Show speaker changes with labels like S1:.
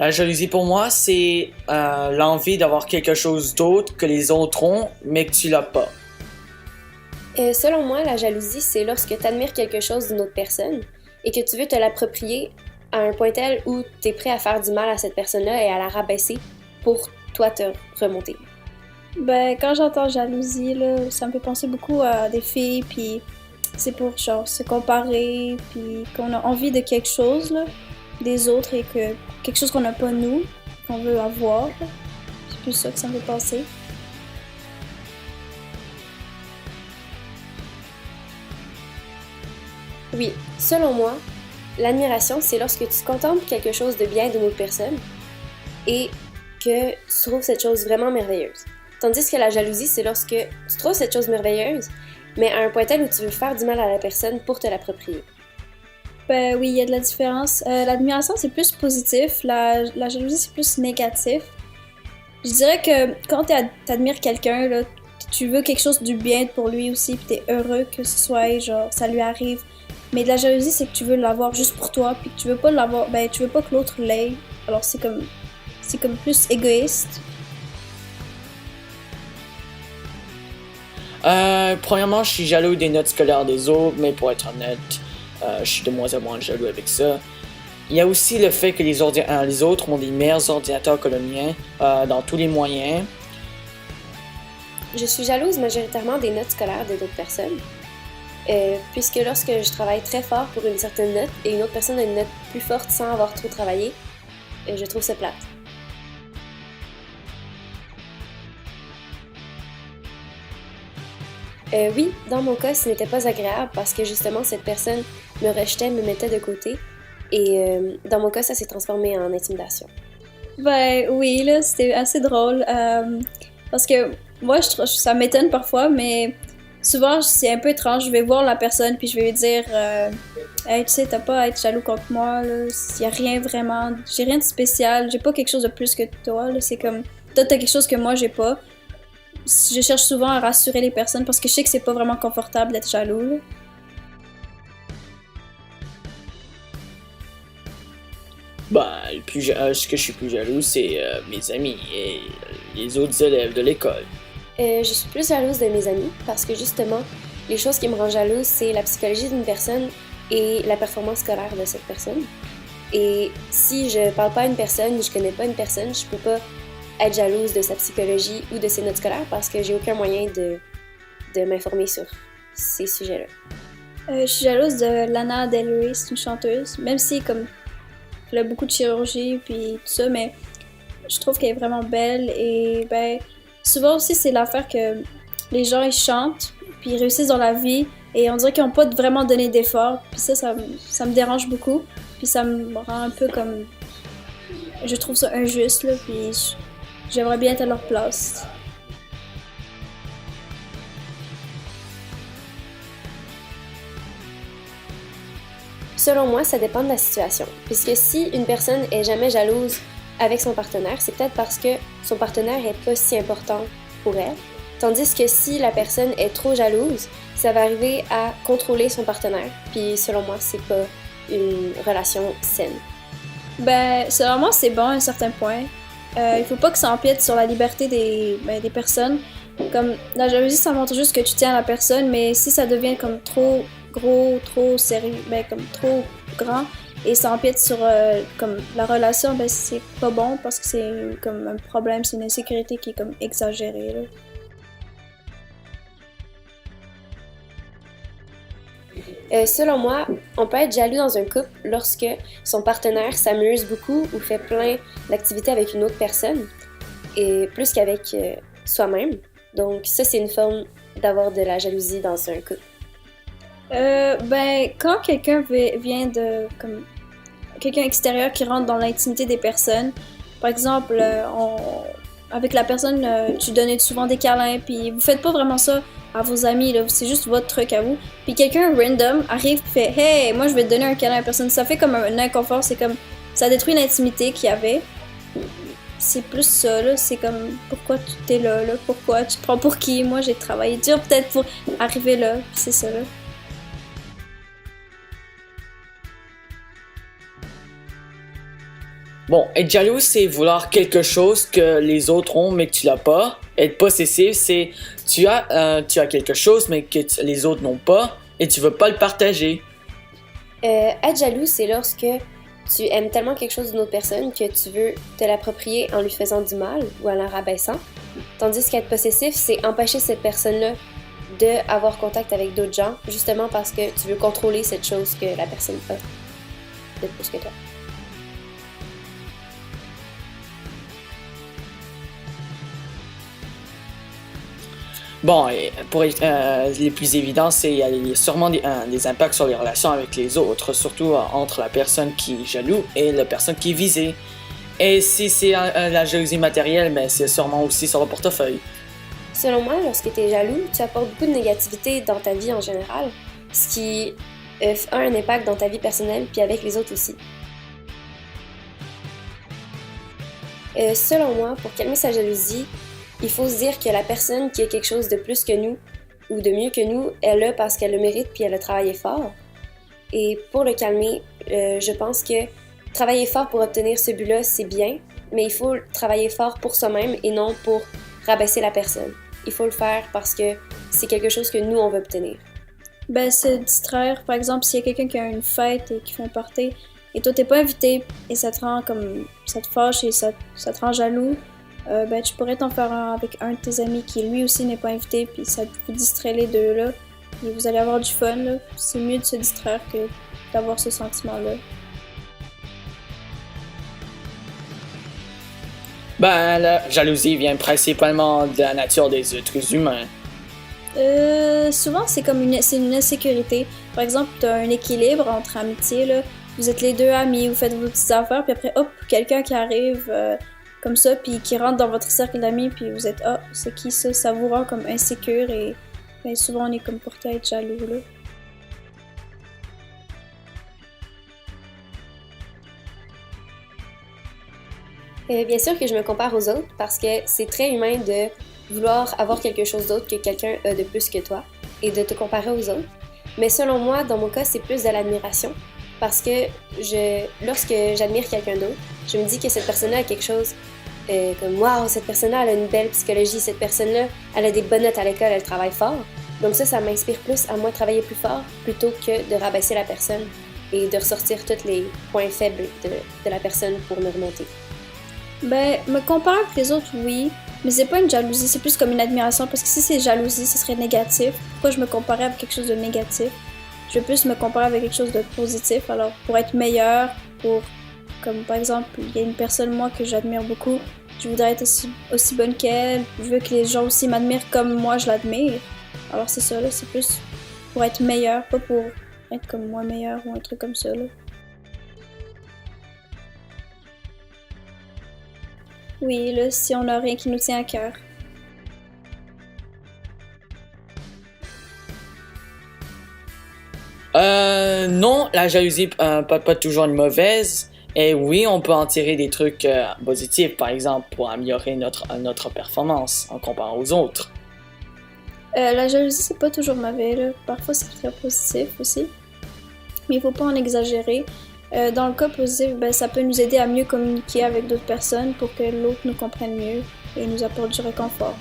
S1: La jalousie pour moi, c'est l'envie d'avoir quelque chose d'autre que les autres ont, mais que tu l'as pas.
S2: Selon moi, la jalousie, c'est lorsque tu admires quelque chose d'une autre personne et que tu veux te l'approprier à un point tel où tu es prêt à faire du mal à cette personne-là et à la rabaisser pour toi te remonter.
S3: Ben, quand j'entends jalousie, là, ça me fait penser beaucoup à des filles, puis c'est pour genre se comparer, puis qu'on a envie de quelque chose là, des autres et que quelque chose qu'on n'a pas nous, qu'on veut avoir. Là. C'est plus ça que ça me fait penser.
S2: Oui, selon moi, l'admiration, c'est lorsque tu contemples quelque chose de bien d'une autre personne et que tu trouves cette chose vraiment merveilleuse. Tandis que la jalousie, c'est lorsque tu trouves cette chose merveilleuse, mais à un point tel où tu veux faire du mal à la personne pour te l'approprier.
S3: Ben oui, il y a de la différence. L'admiration, c'est plus positif. La jalousie, c'est plus négatif. Je dirais que quand t'admires quelqu'un, là, tu veux quelque chose du bien pour lui aussi, puis t'es heureux que ce soit, genre, ça lui arrive. Mais de la jalousie, c'est que tu veux l'avoir juste pour toi, puis que tu veux pas l'avoir, ben tu veux pas que l'autre l'ait. Alors c'est comme plus égoïste.
S1: Premièrement, je suis jaloux des notes scolaires des autres, mais pour être honnête, je suis de moins en moins jaloux avec ça. Il y a aussi le fait que les autres ont des meilleurs ordinateurs que le mien, dans tous les moyens.
S2: Je suis jalouse majoritairement des notes scolaires de d'autres personnes, puisque lorsque je travaille très fort pour une certaine note et une autre personne a une note plus forte sans avoir trop travaillé, je trouve ça plate. Oui, dans mon cas, ce n'était pas agréable parce que justement, cette personne me rejetait, me mettait de côté. Et dans mon cas, ça s'est transformé en intimidation.
S3: Ben oui, là, c'était assez drôle. Parce que moi, ça m'étonne parfois, mais souvent, c'est un peu étrange. Je vais voir la personne, puis je vais lui dire hey, tu sais, t'as pas à être jaloux contre moi, là. Y a rien vraiment. J'ai rien de spécial. J'ai pas quelque chose de plus que toi, là. C'est comme. Toi, t'as quelque chose que moi, j'ai pas. Je cherche souvent à rassurer les personnes parce que je sais que c'est pas vraiment confortable d'être jaloux, là.
S1: Ce que je suis plus jaloux, c'est mes amis et les autres élèves de l'école.
S2: Je suis plus jalouse de mes amis parce que justement, les choses qui me rendent jalouse, c'est la psychologie d'une personne et la performance scolaire de cette personne. Et si je parle pas à une personne, je connais pas une personne, je peux pas être jalouse de sa psychologie ou de ses notes scolaires parce que j'ai aucun moyen de m'informer sur ces sujets-là.
S3: Je suis jalouse de Lana Del Rey, c'est une chanteuse, même si comme elle a beaucoup de chirurgie puis tout ça, mais je trouve qu'elle est vraiment belle et ben souvent aussi c'est l'affaire que les gens ils chantent puis ils réussissent dans la vie et on dirait qu'ils n'ont pas vraiment donné d'efforts puis ça me dérange beaucoup puis ça me rend un peu comme je trouve ça injuste là puis j'aimerais bien être à leur place.
S2: Selon moi, ça dépend de la situation. Puisque si une personne est jamais jalouse avec son partenaire, c'est peut-être parce que son partenaire est pas si important pour elle. Tandis que si la personne est trop jalouse, ça va arriver à contrôler son partenaire. Puis selon moi, c'est pas une relation saine.
S3: Ben, selon moi, c'est bon à un certain point. Il faut pas que ça empiète sur la liberté des personnes. Comme la jalousie, ça montre juste que tu tiens à la personne, mais si ça devient comme trop gros, trop sérieux, ben comme trop grand, et ça empiète sur comme la relation, ben c'est pas bon parce que c'est comme un problème, c'est une insécurité qui est comme exagérée là.
S2: Selon moi, on peut être jaloux dans un couple lorsque son partenaire s'amuse beaucoup ou fait plein d'activités avec une autre personne, et plus qu'avec soi-même. Donc ça, c'est une forme d'avoir de la jalousie dans un couple.
S3: Ben, quand quelqu'un vient de comme quelqu'un extérieur qui rentre dans l'intimité des personnes, par exemple, avec la personne, tu donnais souvent des câlins, puis vous faites pas vraiment ça à vos amis, là, c'est juste votre truc à vous. Puis quelqu'un random arrive et fait hey, moi je vais te donner un câlin à la personne. Ça fait comme un inconfort, c'est comme ça détruit l'intimité qu'il y avait. C'est plus ça, là, c'est comme pourquoi tu t'es là, pourquoi tu te prends pour qui? Moi j'ai travaillé dur peut-être pour arriver là, c'est ça là.
S1: Bon, être jaloux, c'est vouloir quelque chose que les autres ont, mais que tu l'as pas. Être possessif, c'est tu as quelque chose, mais que les autres n'ont pas, et tu veux pas le partager.
S2: Être jaloux, c'est lorsque tu aimes tellement quelque chose d'une autre personne que tu veux te l'approprier en lui faisant du mal ou en la rabaissant. Tandis qu'être possessif, c'est empêcher cette personne-là d'avoir contact avec d'autres gens, justement parce que tu veux contrôler cette chose que la personne a de plus que toi.
S1: Bon, et pour les plus évidents, il y a sûrement des impacts sur les relations avec les autres, surtout entre la personne qui est jaloux et la personne qui est visée. Et si c'est la jalousie matérielle, ben, c'est sûrement aussi sur le portefeuille.
S2: Selon moi, lorsque tu es jaloux, tu apportes beaucoup de négativité dans ta vie en général, ce qui a un impact dans ta vie personnelle puis avec les autres aussi. Selon moi, pour calmer sa jalousie, il faut se dire que la personne qui a quelque chose de plus que nous ou de mieux que nous, elle l'a parce qu'elle le mérite puis elle a travaillé fort. Et pour le calmer, je pense que travailler fort pour obtenir ce but-là, c'est bien, mais il faut travailler fort pour soi-même et non pour rabaisser la personne. Il faut le faire parce que c'est quelque chose que nous, on veut obtenir.
S3: Ben, se distraire, par exemple, s'il y a quelqu'un qui a une fête et qui fait un party, et toi, t'es pas invité, et ça te rend comme... ça te fâche et ça te rend jaloux, ben, tu pourrais t'en faire un avec un de tes amis qui, lui aussi, n'est pas invité, puis ça vous distrait les deux, là, et vous allez avoir du fun, là. C'est mieux de se distraire que d'avoir ce sentiment-là.
S1: Ben, la jalousie vient principalement de la nature des êtres humains.
S3: Souvent, c'est comme c'est une insécurité. Par exemple, tu as un équilibre entre amitié, là. Vous êtes les deux amis, vous faites vos petites affaires, puis après, hop, quelqu'un qui arrive comme ça, puis qui rentre dans votre cercle d'amis, puis vous êtes, ah, c'est qui ça? Ça vous rend comme insécure et ben, souvent, on est comme porté à être jaloux, là.
S2: Bien sûr que je me compare aux autres parce que c'est très humain de vouloir avoir quelque chose d'autre que quelqu'un a de plus que toi et de te comparer aux autres. Mais selon moi, dans mon cas, c'est plus de l'admiration parce que lorsque j'admire quelqu'un d'autre, je me dis que cette personne-là a quelque chose comme « Wow, cette personne-là, elle a une belle psychologie, cette personne-là, elle a des bonnes notes à l'école, elle travaille fort. » Donc ça m'inspire plus à moi de travailler plus fort plutôt que de rabaisser la personne et de ressortir tous les points faibles de la personne pour me remonter.
S3: Ben, me comparer avec les autres, oui, mais c'est pas une jalousie, c'est plus comme une admiration, parce que si c'est jalousie, ce serait négatif. Pourquoi je me comparais avec quelque chose de négatif? Je veux plus me comparer avec quelque chose de positif, alors pour être meilleur, comme par exemple, il y a une personne, moi, que j'admire beaucoup, je voudrais être aussi bonne qu'elle, je veux que les gens aussi m'admirent comme moi je l'admire. Alors c'est ça, là, c'est plus pour être meilleur, pas pour être comme moi meilleur ou un truc comme ça, là. Oui, là, si on n'a rien qui nous tient à cœur.
S1: Non, la jalousie pas toujours une mauvaise. Et oui, on peut en tirer des trucs positifs, par exemple, pour améliorer notre performance en comparant aux autres.
S3: La jalousie, c'est pas toujours mauvais, là. Parfois, c'est très positif aussi. Mais il faut pas en exagérer. Dans le cas positif, ben, ça peut nous aider à mieux communiquer avec d'autres personnes pour que l'autre nous comprenne mieux et nous apporte du réconfort.